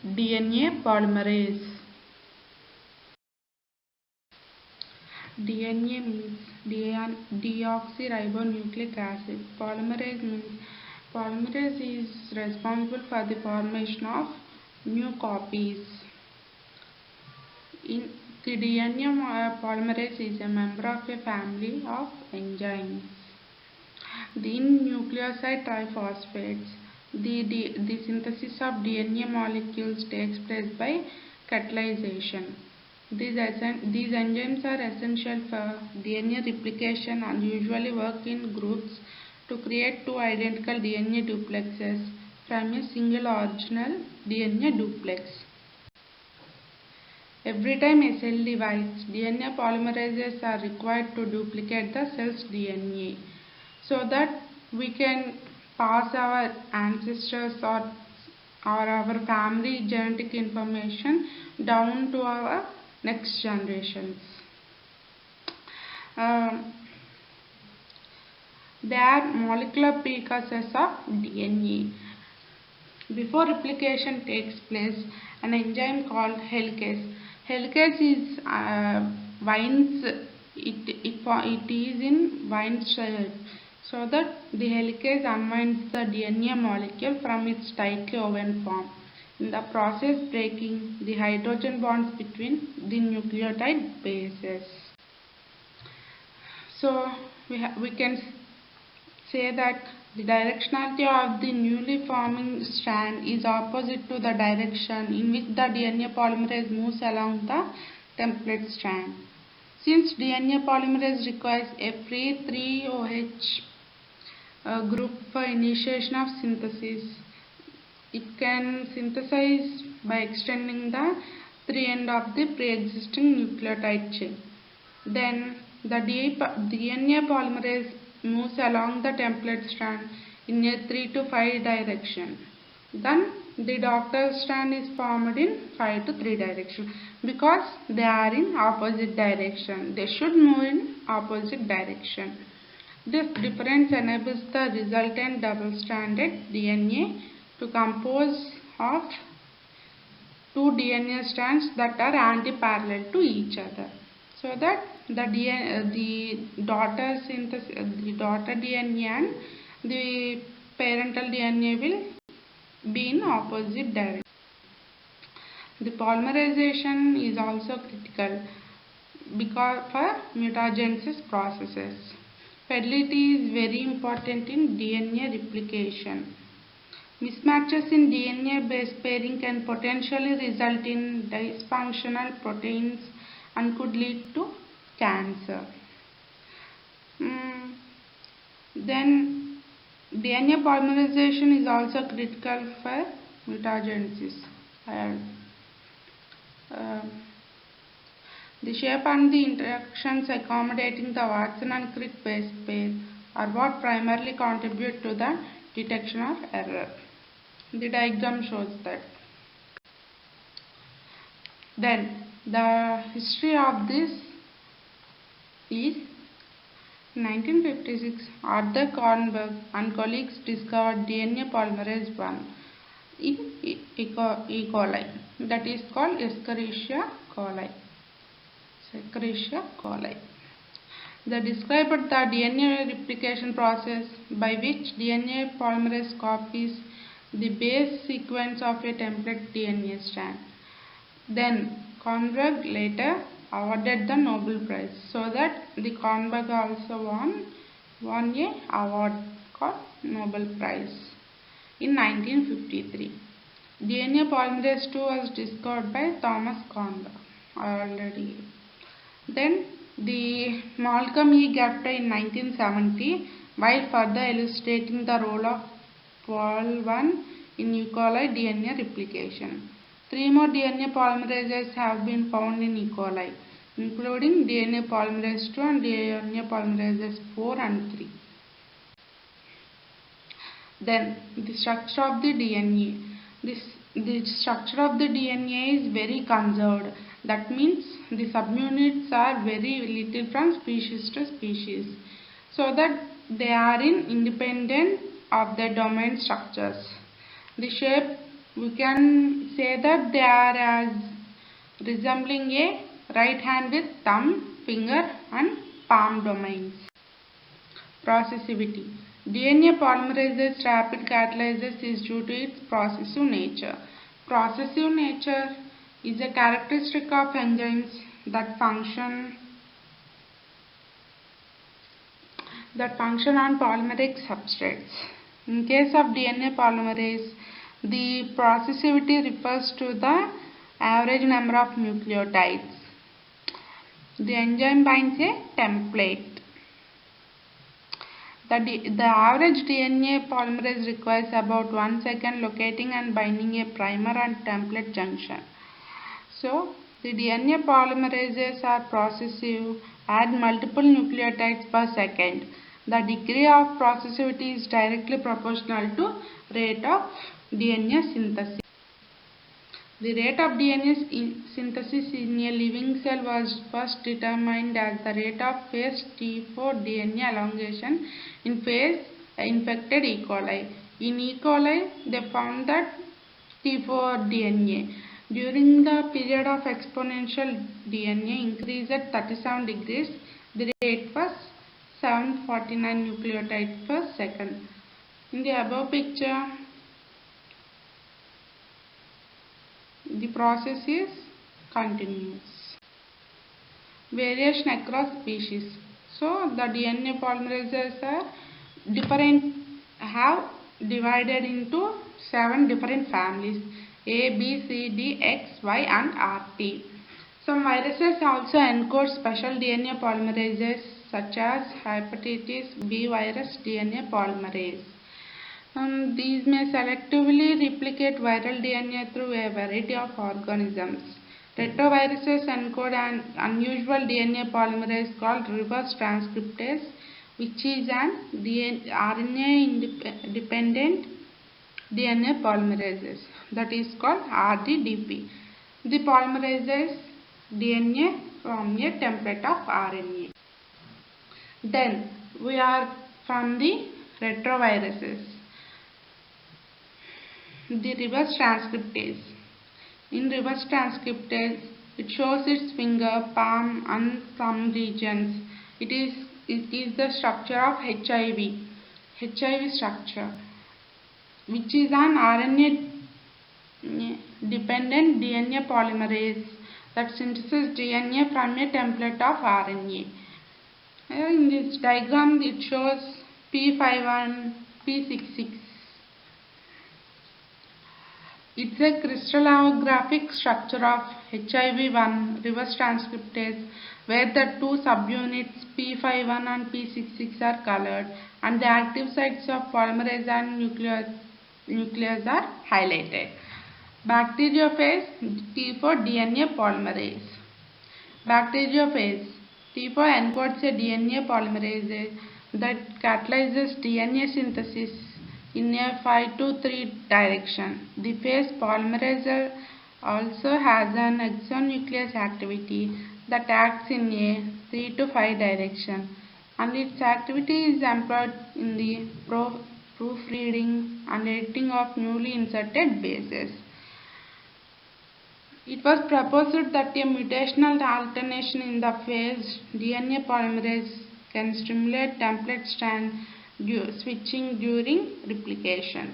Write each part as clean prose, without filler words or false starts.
DNA polymerase. DNA means deoxyribonucleic acid. Polymerase is responsible for the formation of new copies. The DNA polymerase is a member of a family of enzymes. In nucleoside triphosphates, the synthesis of DNA molecules takes place by catalyzation. These enzymes are essential for DNA replication and usually work in groups to create two identical DNA duplexes from a single original DNA duplex. Every time a cell divides, DNA polymerases are required to duplicate the cell's DNA so that we can pass our ancestors or our family genetic information down to our next generations. They are molecular precursors of DNA. Before replication takes place, an enzyme called helicase. Helicase is it is in Wein's shape, so that the helicase unwinds the DNA molecule from its tightly woven form, in the process breaking the hydrogen bonds between the nucleotide bases. So we can say that the directionality of the newly forming strand is opposite to the direction in which the DNA polymerase moves along the template strand. Since DNA polymerase requires a free 3-OH group for initiation of synthesis, it can synthesize by extending the 3 end of the pre-existing nucleotide chain. Then the DNA polymerase moves along the template strand in a 3 to 5 direction. Then the daughter strand is formed in 5 to 3 direction because they are in opposite direction. They should move in opposite direction. This difference enables the resultant double-stranded DNA to compose of two DNA strands that are anti-parallel to each other, so that the daughter DNA and the parental DNA will be in opposite direction. The polymerization is also critical because for mutagenesis processes. Fidelity is very important in DNA replication. Mismatches in DNA base pairing can potentially result in dysfunctional proteins and could lead to cancer. Then DNA polymerization is also critical for mutagenesis. The shape and the interactions accommodating the Watson and Crick base pair are what primarily contribute to the detection of error. The diagram shows that. Then the history of this is 1956, Arthur Kornberg and colleagues discovered DNA polymerase 1 in E. coli, that is called Escherichia coli. They described the DNA replication process by which DNA polymerase copies the base sequence of a template DNA strand. Then Kornberg later awarded the Nobel Prize, so that the Kornberg also won a award called Nobel Prize in 1953. DNA polymerase 2 was discovered by Thomas Kornberg already. Then the Malcolm E. Gapta in 1970, while further illustrating the role of POL1 in E. coli DNA replication. 3 more DNA polymerases have been found in E. coli, including DNA polymerase 2 and DNA polymerases 4 and 3. Then the structure of the DNA. The structure of the DNA is very conserved. That means the subunits are very little from species to species, so that they are independent of their domain structures. The shape we can say that they are as resembling a right hand with thumb, finger and palm domains. Processivity. DNA polymerases rapid catalysis is due to its processive nature. Processive nature is a characteristic of enzymes that function on polymeric substrates. In case of DNA polymerase, the processivity refers to the average number of nucleotides. The enzyme binds a template. The average DNA polymerase requires about 1 second locating and binding a primer and template junction. So, the DNA polymerases are processive, add multiple nucleotides per second. The degree of processivity is directly proportional to rate of DNA synthesis. The rate of DNA synthesis in a living cell was first determined as the rate of phase T4 DNA elongation in phase infected E. coli. In E. coli, they found that T4 DNA during the period of exponential DNA increase at 37 degrees, the rate was 749 nucleotides per second. In the above picture, the process is continuous. Variation across species. So the DNA polymerases are have divided into 7 different families: A, B, C, D, X, Y and RT. Some viruses also encode special DNA polymerases such as hepatitis B virus DNA polymerase. These may selectively replicate viral DNA through a variety of organisms. Retroviruses encode an unusual DNA polymerase called reverse transcriptase, which is an RNA-independent DNA polymerases, that is called RDDP. The polymerases DNA from a template of RNA. Then we are from the retroviruses. The reverse transcriptase. In reverse transcriptase, it shows its finger, palm and thumb regions. It is the structure of HIV structure, which is an RNA dependent DNA polymerase that synthesizes DNA from a template of RNA. In this diagram, it shows P51, P66. It's a crystallographic structure of HIV1 reverse transcriptase where the two subunits P51 and P66 are colored and the active sites of polymerase and nucleus are highlighted. Bacteriophage T4 DNA polymerase. Bacteriophage T4 encodes a DNA polymerase that catalyzes DNA synthesis in a 5 to 3 direction. The phase polymerase also has an exonuclease activity that acts in a 3 to 5 direction, and its activity is employed in the proofreading and editing of newly inserted bases. It was proposed that a mutational alternation in the phase DNA polymerase can stimulate template strand switching during replication.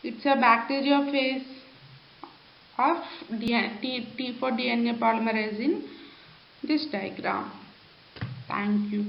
It's a bacteriophage of T4 DNA polymerase in this diagram. Thank you.